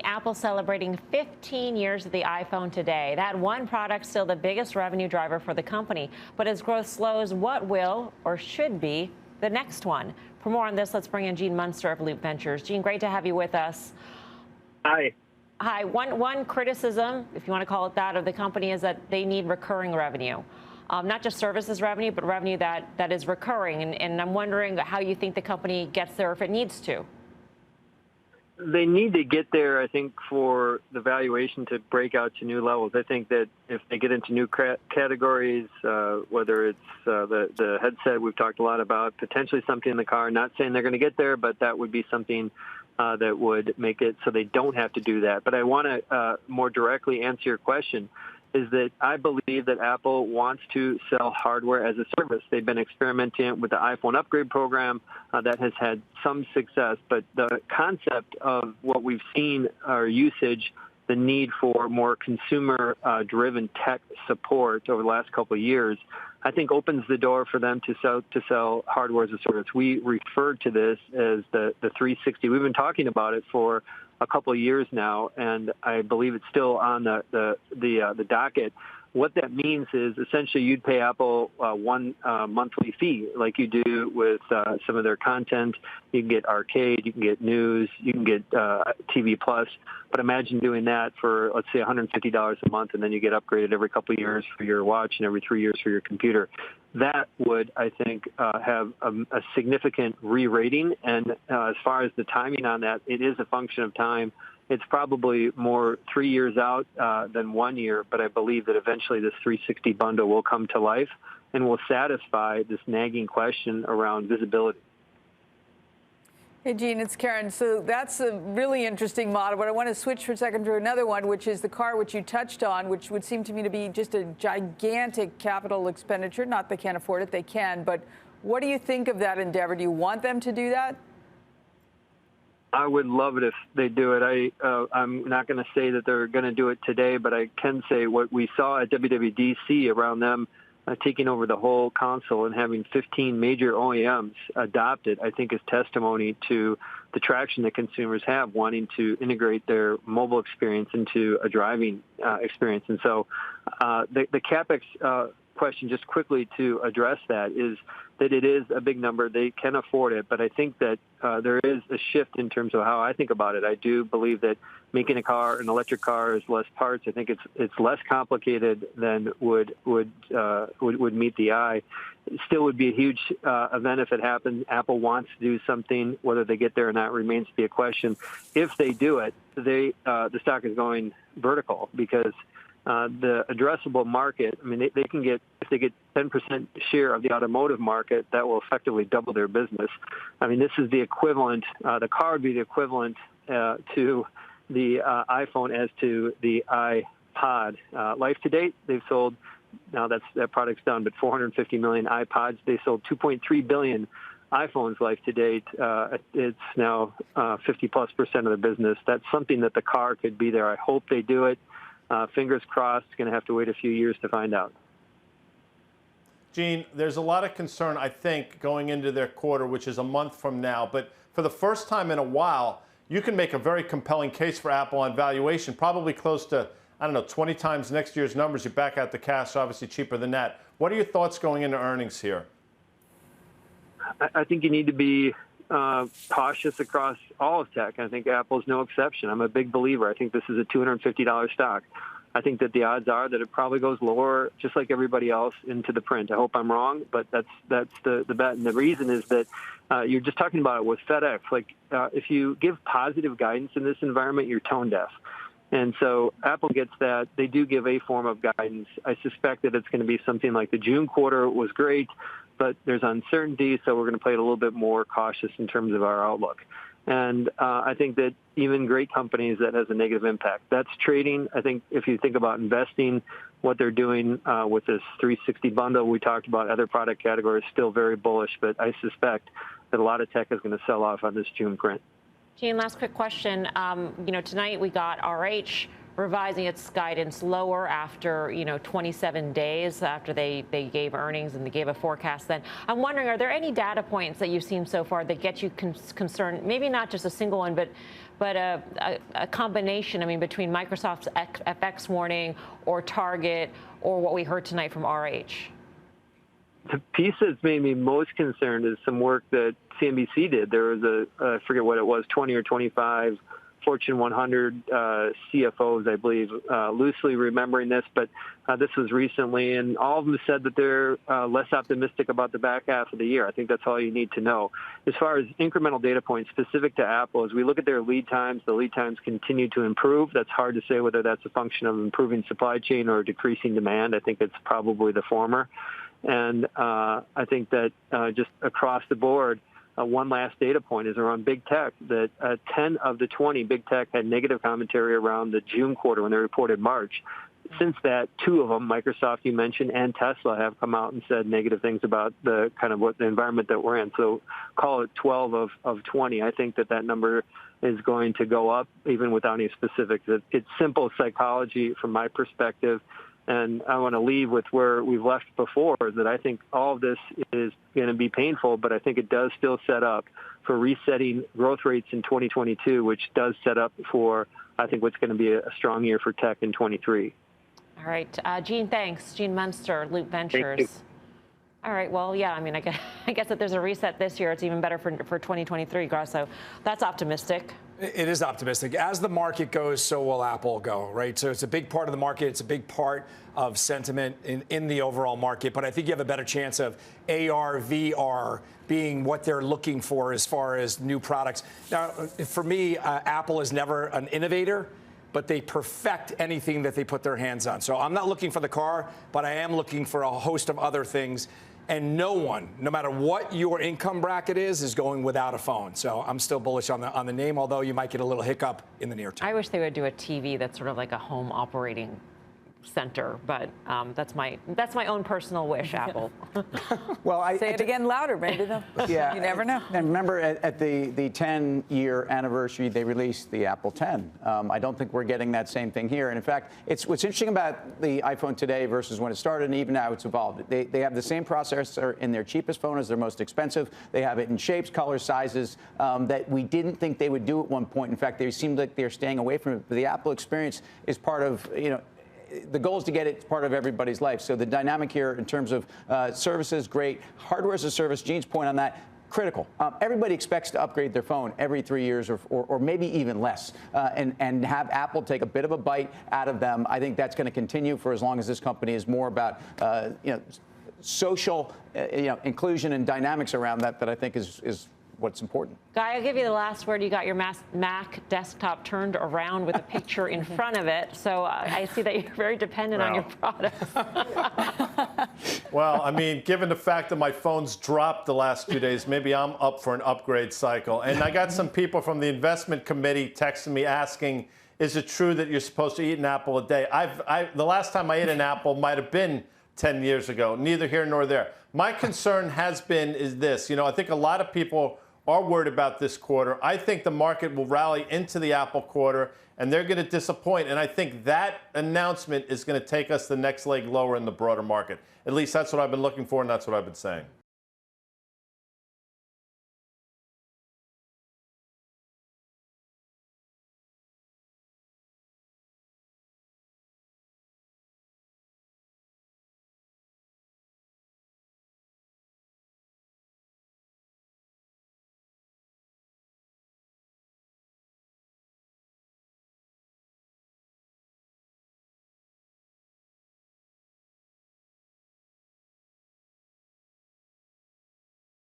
Apple celebrating 15 years of the iPhone today. That one product still the biggest revenue driver for the company. But as growth slows, what will or should be the next one? For more on this, let's bring in Gene Munster of Loop Ventures. Gene, great to have you with us. Hi. Hi. One criticism, if you want to call it that, of the company is that they need recurring revenue. Not just services revenue, but revenue that is recurring. And I'm wondering how you think the company gets there if it needs to. They need to get there, I think, for the valuation to break out to new levels. I think that if they get into new categories, whether it's the headset we've talked a lot about, potentially something in the car, not saying they're going to get there, but that would be something that would make it so they don't have to do that. But I want to more directly answer your question. Is that I believe that Apple wants to sell hardware as a service. They've been experimenting with the iPhone upgrade program that has had some success, but the concept of what we've seen, our usage, the need for more consumer-driven tech support over the last couple of years, I think opens the door for them to sell hardware as a service. We refer to this as the 360. We've been talking about it for a couple of years now, and I believe it's still on the docket. What that means is essentially you'd pay Apple one monthly fee like you do with some of their content. You can get arcade, you can get news, you can get TV Plus. But imagine doing that for, let's say, $150 a month, and then you get upgraded every couple of years for your watch and every 3 years for your computer. That would, I think, have a significant re-rating. And as far as the timing on that, it is a function of time. It's probably more 3 years out than 1 year, but I believe that eventually this 360 bundle will come to life and will satisfy this nagging question around visibility. Hey, Gene, it's Karen. So that's a really interesting model, but I want to switch for a second to another one, which is the car, which you touched on, which would seem to me to be just a gigantic capital expenditure. Not they can't afford it, they can, but what do you think of that endeavor? Do you want them to do that? I would love it if they do it. I'm not going to say that they're going to do it today, but I can say what we saw at WWDC around them taking over the whole console and having 15 major OEMs adopt it, I think is testimony to the traction that consumers have wanting to integrate their mobile experience into a driving experience. And so the CapEx question, just quickly to address that, is that it is a big number. They can afford it, but I think that there is a shift in terms of how I think about it. I do believe that making an electric car, is less parts. I think it's less complicated than would meet the eye. It still would be a huge event if it happened. Apple wants to do something. Whether they get there or not remains to be a question. If they do it, the stock is going vertical because the addressable market, I mean, they can get, if they get 10% share of the automotive market, that will effectively double their business. I mean, this is the equivalent, the car would be the equivalent to the iPhone as to the iPod. Life to date, they've sold, now that product's done, but 450 million iPods. They sold 2.3 billion iPhones life to date. It's now 50+% of the business. That's something that the car could be there. I hope they do it. Fingers crossed. Going to have to wait a few years to find out. Gene, there's a lot of concern, I think, going into their quarter, which is a month from now. But for the first time in a while, you can make a very compelling case for Apple on valuation, probably close to, I don't know, 20 times next year's numbers. You back out the cash, obviously cheaper than that. What are your thoughts going into earnings here? I think you need to be cautious across all of tech. I think Apple's no exception. I'm a big believer. I think this is a $250 stock. I think that the odds are that it probably goes lower, just like everybody else, into the print. I hope I'm wrong, but that's the bet. And the reason is that you're just talking about it with FedEx. Like, if you give positive guidance in this environment, you're tone deaf. And so Apple gets that. They do give a form of guidance. I suspect that it's going to be something like the June quarter was great, but there's uncertainty, so we're going to play it a little bit more cautious in terms of our outlook. And I think that even great companies, that has a negative impact. That's trading. I think if you think about investing, what they're doing with this 360 bundle, we talked about other product categories, still very bullish, but I suspect that a lot of tech is going to sell off on this June print. Gene, last quick question. Tonight we got RH revising its guidance lower after, 27 days after they gave earnings and they gave a forecast then. I'm wondering, are there any data points that you've seen so far that get you concerned, maybe not just a single one, but but a combination, I mean, between Microsoft's FX warning or Target or what we heard tonight from RH? The piece that's made me most concerned is some work that CNBC did. There was I forget what it was, 20 or 25 Fortune 100 CFOs, I believe, loosely remembering this, but this was recently, and all of them said that they're less optimistic about the back half of the year. I think that's all you need to know. As far as incremental data points specific to Apple, as we look at their lead times, the lead times continue to improve. That's hard to say whether that's a function of improving supply chain or decreasing demand. I think it's probably the former. And I think that just across the board, one last data point is around big tech, that 10 of the 20 big tech had negative commentary around the June quarter when they reported March. Since that, 2 of them, Microsoft you mentioned, and Tesla, have come out and said negative things about the kind of what the environment that we're in. So call it 12 of 20. I think that number is going to go up even without any specifics. It's simple psychology from my perspective. And I want to leave with where we've left before, that I think all of this is going to be painful, but I think it does still set up for resetting growth rates in 2022, which does set up for, I think, what's going to be a strong year for tech in 23. All right. Gene, thanks. Gene Munster, Loop Ventures. Thank you. All right. Well, yeah, I mean, I guess if there's a reset this year, it's even better for 2023, Grasso. That's optimistic. It is optimistic. As the market goes, so will Apple go, right? So it's a big part of the market. It's a big part of sentiment in the overall market. But I think you have a better chance of AR, VR being what they're looking for as far as new products. Now, for me, Apple is never an innovator, but they perfect anything that they put their hands on. So I'm not looking for the car, but I am looking for a host of other things. And no one, no matter what your income bracket is going without a phone. So I'm still bullish on the name, although you might get a little hiccup in the near term. I wish they would do a TV that's sort of like a home operating center, but that's my own personal wish, Apple. Well, say it again louder, maybe though. Yeah, you never know. And remember, at the 10-year anniversary, they released the Apple 10. I don't think we're getting that same thing here. And in fact, what's interesting about the iPhone today versus when it started, and even now it's evolved. They have the same processor in their cheapest phone as their most expensive. They have it in shapes, colors, sizes that we didn't think they would do at one point. In fact, they seemed like they're staying away from it. But the Apple experience is part of, the goal is to get it part of everybody's life. So the dynamic here in terms of services, great. Hardware as a service, Gene's point on that, critical. Everybody expects to upgrade their phone every 3 years or maybe even less, and have Apple take a bit of a bite out of them. I think that's going to continue for as long as this company is more about social inclusion and dynamics around that I think is what's important. Guy, I'll give you the last word. You got your Mac desktop turned around with a picture in front of it. So I see that you're very dependent on your products. Well, I mean, given the fact that my phone's dropped the last 2 days, maybe I'm up for an upgrade cycle. And I got some people from the investment committee texting me asking, is it true that you're supposed to eat an apple a day? The last time I ate an apple might have been 10 years ago. Neither here nor there. My concern is this. I think a lot of people are worried about this quarter. I think the market will rally into the Apple quarter, and they're going to disappoint. And I think that announcement is going to take us the next leg lower in the broader market. At least that's what I've been looking for, and that's what I've been saying.